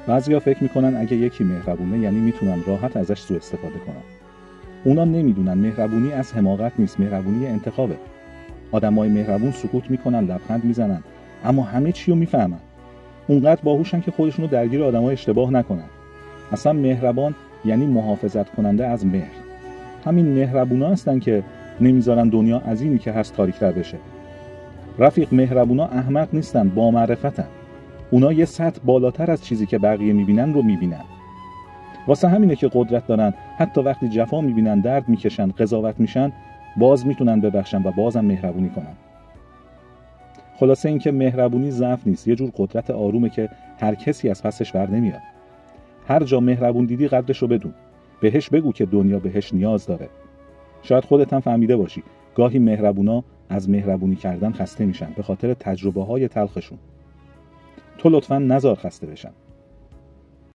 بعضیا فکر میکنن اگه یکی مهربونه یعنی میتونن راحت ازش سوء استفاده کنن. اونا نمیدونن مهربونی از حماقت نیست، مهربونی انتخابه. آدمای مهربون سکوت میکنن، لبخند میزنن، اما همه چی رو میفهمن. اونقدر باهوشن که خودشونو درگیر آدمای اشتباه نکنن. اصلا مهربان یعنی محافظت کننده از مهر. همین مهربونا هستن که نمیذارن دنیا از اینی که هست تاریک‌تر بشه. رفیق، مهربونا احمق نیستن، با معرفتن. اونا یه سطح بالاتر از چیزی که بقیه میبینن رو میبینن. واسه همینه که قدرت دارن، حتی وقتی جفا میبینن، درد میکشن، قضاوت میشن، باز میتونن ببخشن و بازم مهربونی کنن. خلاصه این که مهربونی ضعف نیست، یه جور قدرت آرومه که هر کسی از پسش بر نمیاد. هر جا مهربون دیدی قدرشو بدون. بهش بگو که دنیا بهش نیاز داره. شاید خودت هم فهمیده باشی گاهی مهربونا از مهربونی کردن خسته میشن به خاطر تجربه‌های تلخشون. تو لطفاً نذار خسته بشن.